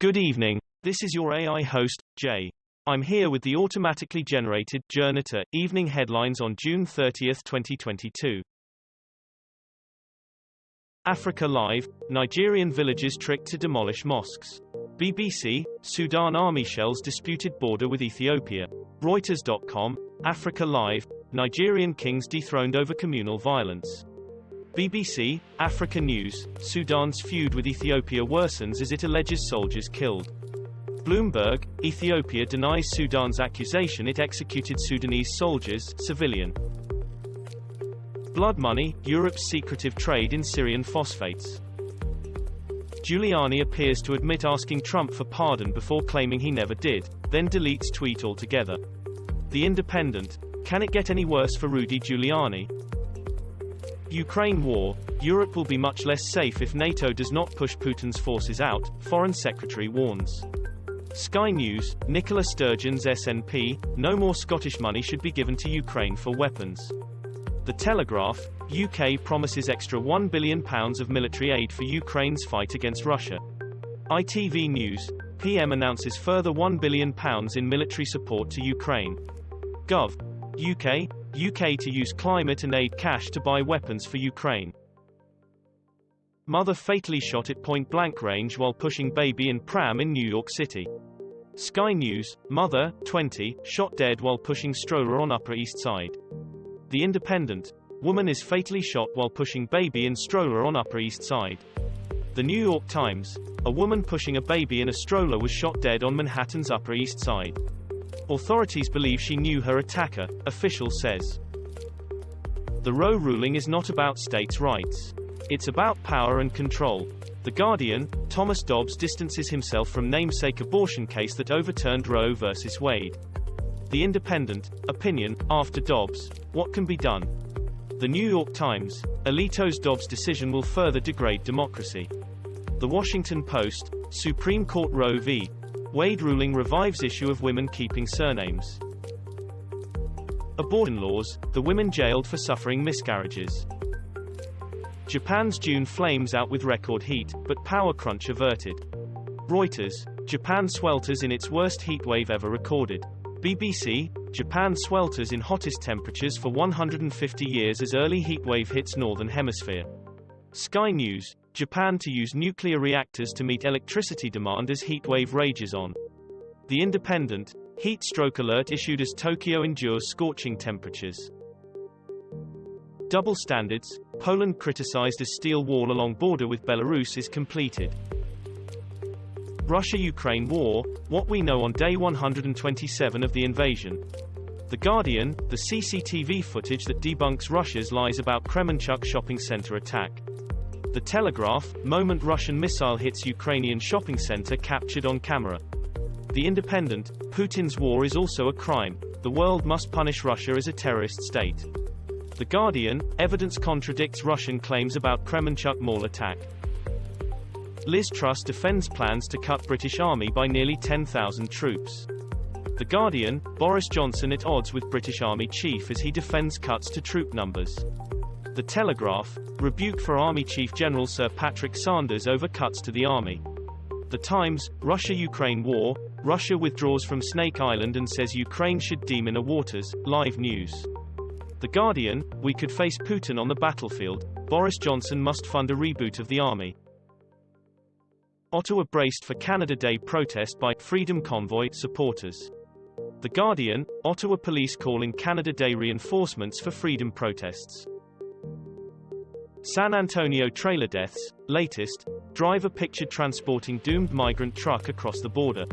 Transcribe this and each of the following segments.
Good evening, this is your AI host, Jay. I'm here with the automatically generated Journato evening headlines on June 30, 2022. Africa Live, Nigerian villages tricked to demolish mosques. BBC, Sudan army shells disputed border with Ethiopia. Reuters.com, Africa Live, Nigerian kings dethroned over communal violence. BBC, Africa News, Sudan's feud with Ethiopia worsens as it alleges soldiers killed. Bloomberg, Ethiopia denies Sudan's accusation it executed Sudanese soldiers, civilian. Blood money, Europe's secretive trade in Syrian phosphates. Giuliani appears to admit asking Trump for pardon before claiming he never did, then deletes tweet altogether. The Independent, can it get any worse for Rudy Giuliani? Ukraine war, Europe will be much less safe if NATO does not push Putin's forces out, Foreign Secretary warns. Sky News, Nicola Sturgeon's SNP, no more Scottish money should be given to Ukraine for weapons. The Telegraph, UK promises extra £1 billion of military aid for Ukraine's fight against Russia. ITV News, PM announces further £1 billion in military support to Ukraine. Gov. UK to use climate and aid cash to buy weapons for Ukraine. Mother fatally shot at point-blank range while pushing baby in pram in New York City. Sky News, mother, 20, shot dead while pushing stroller on Upper East Side. The Independent, woman is fatally shot while pushing baby in stroller on Upper East Side. The New York Times, a woman pushing a baby in a stroller was shot dead on Manhattan's Upper East Side. Authorities believe she knew her attacker, official says. The Roe ruling is not about states' rights. It's about power and control. The Guardian, Thomas Dobbs distances himself from namesake abortion case that overturned Roe v. Wade. The Independent, opinion, after Dobbs, what can be done? The New York Times, Alito's Dobbs decision will further degrade democracy. The Washington Post, Supreme Court Roe v. Wade ruling revives issue of women keeping surnames. Abortion laws, the women jailed for suffering miscarriages. Japan's June flames out with record heat, but power crunch averted. Reuters, Japan swelters in its worst heat wave ever recorded. BBC, Japan swelters in hottest temperatures for 150 years as early heat wave hits northern hemisphere. Sky News, Japan to use nuclear reactors to meet electricity demand as heat wave rages on. The Independent, heat stroke alert issued as Tokyo endures scorching temperatures. Double standards, Poland criticized as steel wall along border with Belarus is completed. Russia-Ukraine war, what we know on day 127 of the invasion. The Guardian, the CCTV footage that debunks Russia's lies about Kremenchuk shopping center attack. The Telegraph, moment Russian missile hits Ukrainian shopping center captured on camera. The Independent, Putin's war is also a crime. The world must punish Russia as a terrorist state. The Guardian, evidence contradicts Russian claims about Kremenchuk mall attack. Liz Truss defends plans to cut British Army by nearly 10,000 troops. The Guardian, Boris Johnson at odds with British Army chief as he defends cuts to troop numbers. The Telegraph, rebuke for Army Chief General Sir Patrick Sanders over cuts to the Army. The Times, Russia-Ukraine war, Russia withdraws from Snake Island and says Ukraine should deminer waters, live news. The Guardian, we could face Putin on the battlefield, Boris Johnson must fund a reboot of the army. Ottawa braced for Canada Day protest by Freedom Convoy supporters. The Guardian, Ottawa police calling Canada Day reinforcements for freedom protests. San Antonio trailer deaths, latest, driver pictured transporting doomed migrant truck across the border.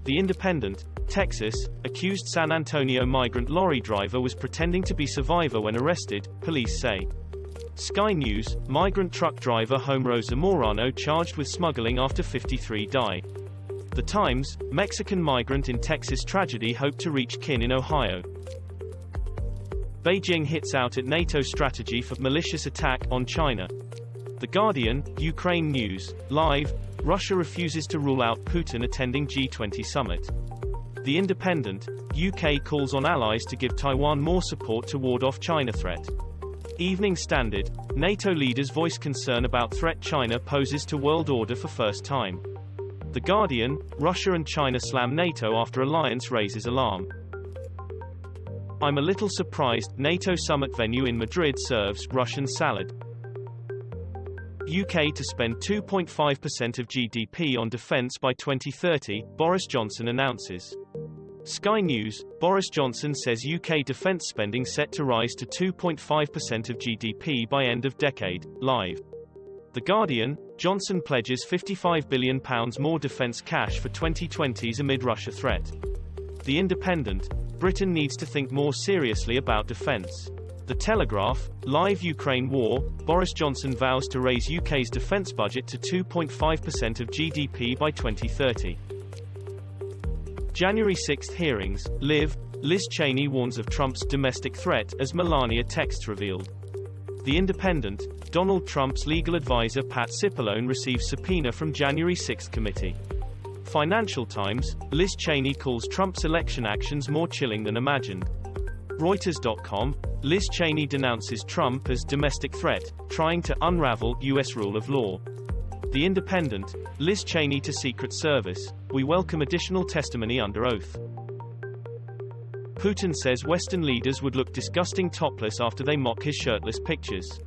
The Independent, Texas, accused San Antonio migrant lorry driver was pretending to be survivor when arrested, police say. Sky News, migrant truck driver Homero Zamorano charged with smuggling after 53 die. The Times, Mexican migrant in Texas tragedy hope to reach kin in Ohio. Beijing hits out at NATO strategy for malicious attack on China. The Guardian, Ukraine News, live, Russia refuses to rule out Putin attending G20 summit. The Independent, UK calls on allies to give Taiwan more support to ward off China threat. Evening Standard, NATO leaders voice concern about threat China poses to world order for first time. The Guardian, Russia and China slam NATO after alliance raises alarm. I'm a little surprised, NATO summit venue in Madrid serves Russian salad. UK to spend 2.5% of GDP on defence by 2030, Boris Johnson announces. Sky News, Boris Johnson says UK defence spending set to rise to 2.5% of GDP by end of decade, live. The Guardian, Johnson pledges £55 billion more defence cash for 2020s amid Russia threat. The Independent, Britain needs to think more seriously about defence. The Telegraph, live Ukraine war, Boris Johnson vows to raise UK's defence budget to 2.5% of GDP by 2030. January 6 hearings, live, Liz Cheney warns of Trump's domestic threat as Melania texts revealed. The Independent, Donald Trump's legal advisor Pat Cipollone receives subpoena from January 6 committee. Financial Times, Liz Cheney calls Trump's election actions more chilling than imagined. Reuters.com, Liz Cheney denounces Trump as domestic threat, trying to unravel U.S. rule of law. The Independent, Liz Cheney to Secret Service, we welcome additional testimony under oath. Putin says Western leaders would look disgusting topless after they mock his shirtless pictures.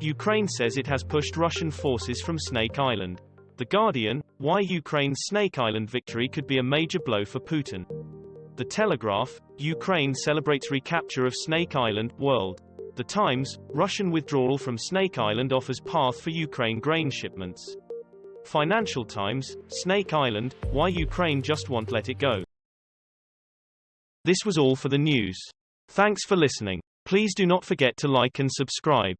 Ukraine says it has pushed Russian forces from Snake Island. The Guardian, why Ukraine's Snake Island victory could be a major blow for Putin. The Telegraph, Ukraine celebrates recapture of Snake Island, world. The Times, Russian withdrawal from Snake Island offers path for Ukraine grain shipments. Financial Times, Snake Island, why Ukraine just won't let it go. This was all for the news. Thanks for listening. Please do not forget to like and subscribe.